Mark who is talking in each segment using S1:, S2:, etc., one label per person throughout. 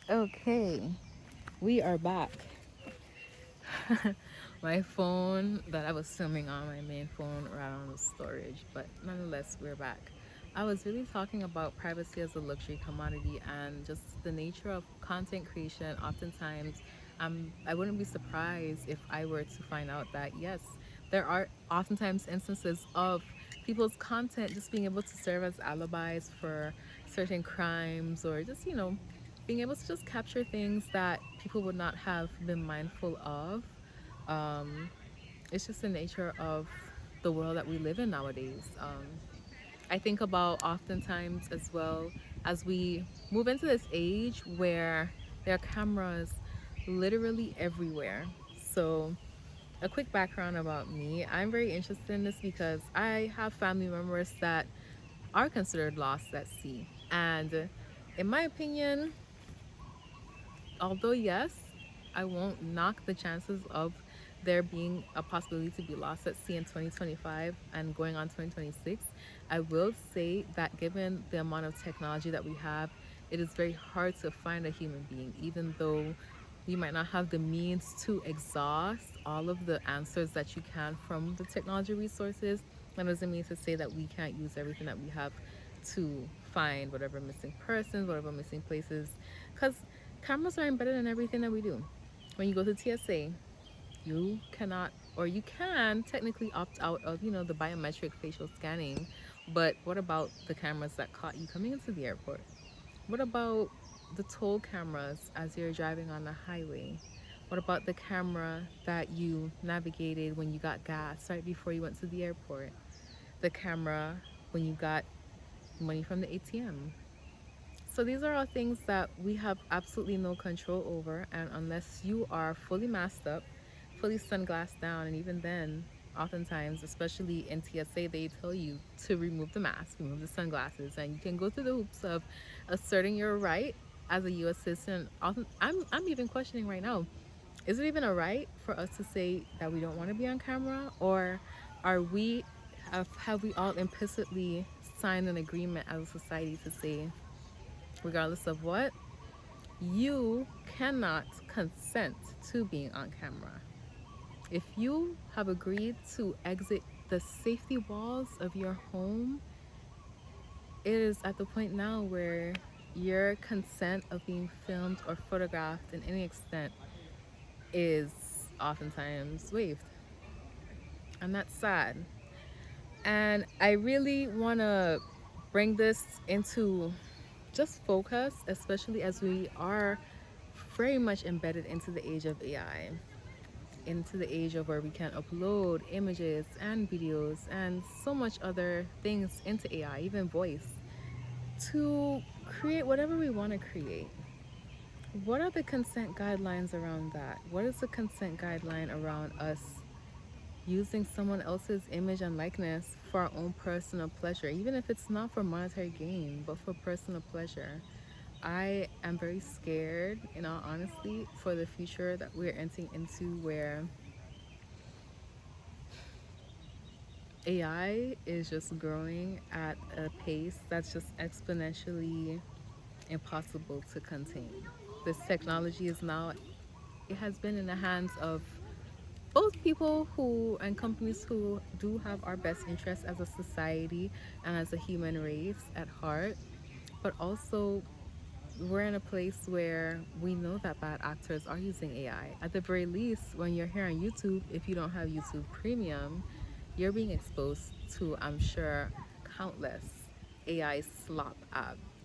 S1: Okay, we are back. My phone that I was filming on, my main phone, ran out of storage, but nonetheless, we're back. I was really talking about privacy as a luxury commodity and just the nature of content creation. Oftentimes, I wouldn't be surprised if I were to find out that yes, there are oftentimes instances of people's content just being able to serve as alibis for certain crimes or just, being able to just capture things that people would not have been mindful of. um, it's just the nature of the world that we live in nowadays. I think about oftentimes as well as we move into this age where there are cameras literally everywhere. So, a quick background about me, I'm very interested in this because I have family members that are considered lost at sea. And in my opinion, although yes, I won't knock the chances of there being a possibility to be lost at sea in 2025 and going on 2026. I will say that given the amount of technology that we have, it is very hard to find a human being, even though you might not have the means to exhaust all of the answers that you can from the technology resources. That doesn't mean to say that we can't use everything that we have to find whatever missing persons, whatever missing places, because cameras are embedded in everything that we do. When you go to TSA, you cannot, or you can technically opt out of, the biometric facial scanning. But what about the cameras that caught you coming into the airport? What about the toll cameras as you're driving on the highway? What about the camera that you navigated when you got gas right before you went to the airport? The camera when you got money from the ATM? So these are all things that we have absolutely no control over, and unless you are fully masked up, fully sunglassed down, and even then, oftentimes, especially in TSA, they tell you to remove the mask, remove the sunglasses, and you can go through the hoops of asserting your right as a U.S. citizen. I'm even questioning right now: is it even a right for us to say that we don't want to be on camera, or are we have we all implicitly signed an agreement as a society to say, regardless of what, you cannot consent to being on camera. If you have agreed to exit the safety walls of your home, it is at the point now where your consent of being filmed or photographed in any extent is oftentimes waived. And that's sad. And I really want to bring this into just focus, especially as we are very much embedded into the age of AI, into the age of where we can upload images and videos and so much other things into AI, even voice, to create whatever we want to create. What are the consent guidelines around that? What is the consent guideline around us using someone else's image and likeness for our own personal pleasure, even if it's not for monetary gain, but for personal pleasure? I am very scared, in all honesty, for the future that we're entering into, where AI is just growing at a pace that's just exponentially impossible to contain. This technology is now, it has been in the hands of both people who and companies who do have our best interests as a society and as a human race at heart, but also we're in a place where we know that bad actors are using AI. At the very least, when you're here on YouTube, if you don't have YouTube Premium, you're being exposed to, I'm sure, countless AI slop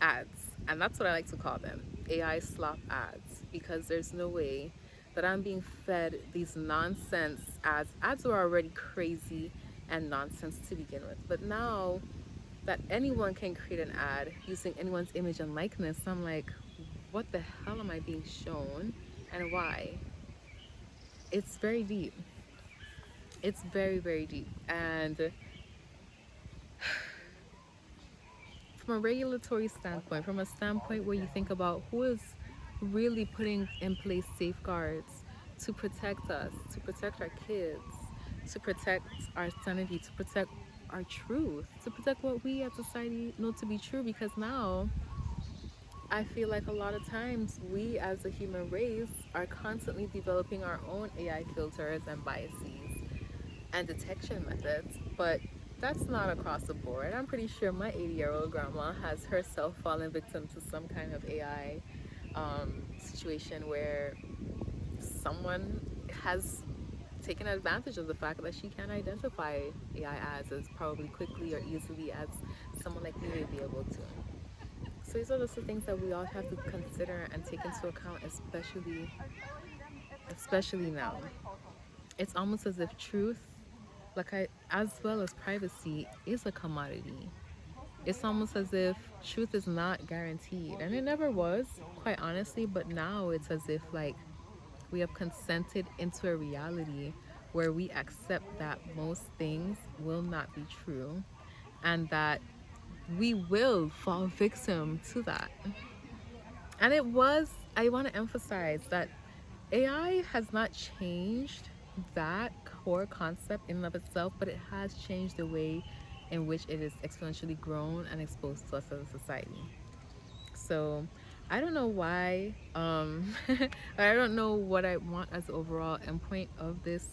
S1: ads. And that's what I like to call them, AI slop ads, because there's no way that I'm being fed these nonsense ads. Ads were already crazy and nonsense to begin with. But now that anyone can create an ad using anyone's image and likeness, I'm like, what the hell am I being shown and why? It's very deep. It's very, very deep. And from a regulatory standpoint, from a standpoint where you think about who is really putting in place safeguards to protect us, to protect our kids, to protect our sanity, to protect our truth, to protect what we as society know to be true, because now I feel like a lot of times we as a human race are constantly developing our own AI filters and biases and detection methods, but that's not across the board. I'm pretty sure my 80-year-old grandma has herself fallen victim to some kind of AI situation where someone has taken advantage of the fact that she can identify AI ads as probably quickly or easily as someone like me would be able to. So these are just the things that we all have to consider and take into account, especially now. It's almost as if truth, as well as privacy, is a commodity. It's almost as if truth is not guaranteed, and it never was, quite honestly. But now it's as if we have consented into a reality where we accept that most things will not be true, and that we will fall victim to that. And I want to emphasize that AI has not changed that core concept in and of itself, but it has changed the way in which it is exponentially grown and exposed to us as a society. So I don't know why, I don't know what I want as the overall endpoint of this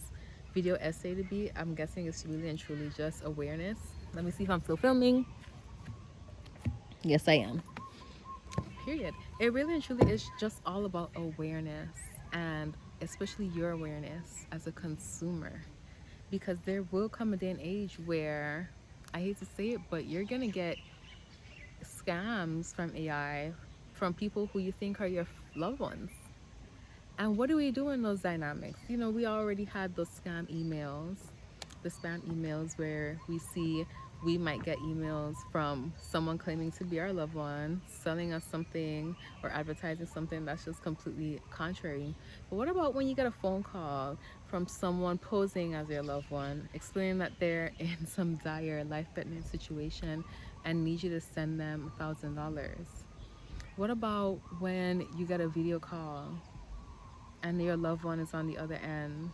S1: video essay to be. I'm guessing it's really and truly just awareness. Let me see if I'm still filming. Yes, I am. Period. It really and truly is just all about awareness, and especially your awareness as a consumer, because there will come a day and age where, I hate to say it, but you're gonna get scams from AI from people who you think are your loved ones. And what do we do in those dynamics? We already had those scam emails, the spam emails, where we might get emails from someone claiming to be our loved one, selling us something or advertising something that's just completely contrary. But what about when you get a phone call from someone posing as your loved one, explaining that they're in some dire life-threatening situation and need you to send them $1,000? What about when you get a video call and your loved one is on the other end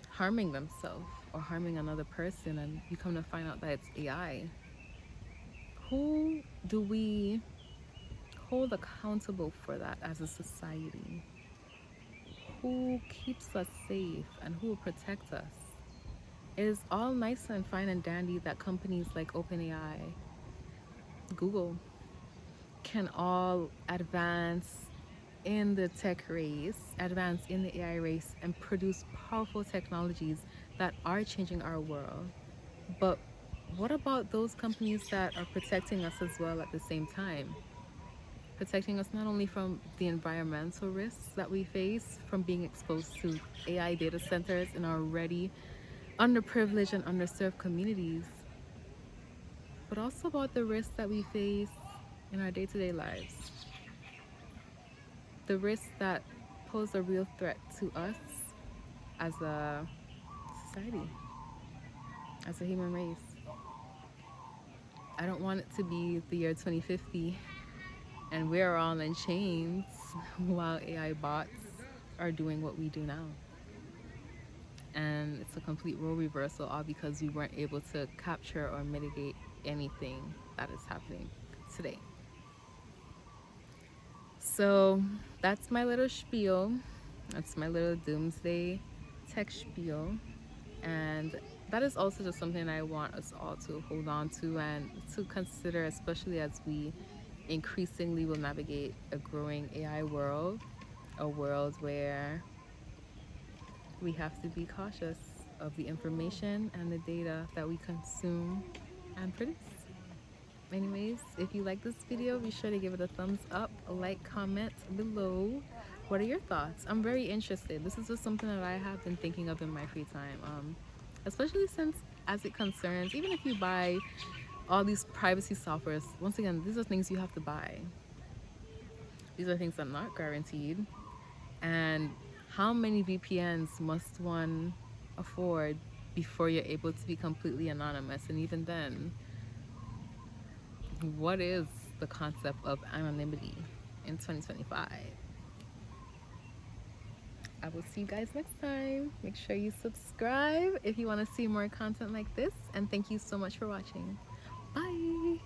S1: harming themselves or harming another person, and you come to find out that it's AI? Who do we hold accountable for that as a society? Who keeps us safe and who will protect us? It is all nice and fine and dandy that companies like OpenAI, Google, can all advance in the tech race, advance in the AI race, and produce powerful technologies that are changing our world. But what about those companies that are protecting us as well at the same time? Protecting us not only from the environmental risks that we face from being exposed to AI data centers in already underprivileged and underserved communities, but also about the risks that we face in our day-to-day lives. The risks that pose a real threat to us as a society, as a human race. I don't want it to be the year 2050 and we're all in chains while AI bots are doing what we do now. And it's a complete role reversal, all because we weren't able to capture or mitigate anything that is happening today. So that's my little spiel. That's my little doomsday tech spiel. And that is also just something I want us all to hold on to and to consider, especially as we increasingly will navigate a growing AI world, a world where we have to be cautious of the information and the data that we consume and produce. Anyways, if you like this video, be sure to give it a thumbs up, a like, comment below. What are your thoughts? I'm very interested. This is just something that I have been thinking of in my free time, especially since, as it concerns, even if you buy all these privacy softwares, once again, these are things you have to buy. These are things that are not guaranteed. And how many VPNs must one afford before you're able to be completely anonymous? And even then, what is the concept of anonymity in 2025? I will see you guys next time. Make sure you subscribe if you want to see more content like this. And thank you so much for watching. Bye.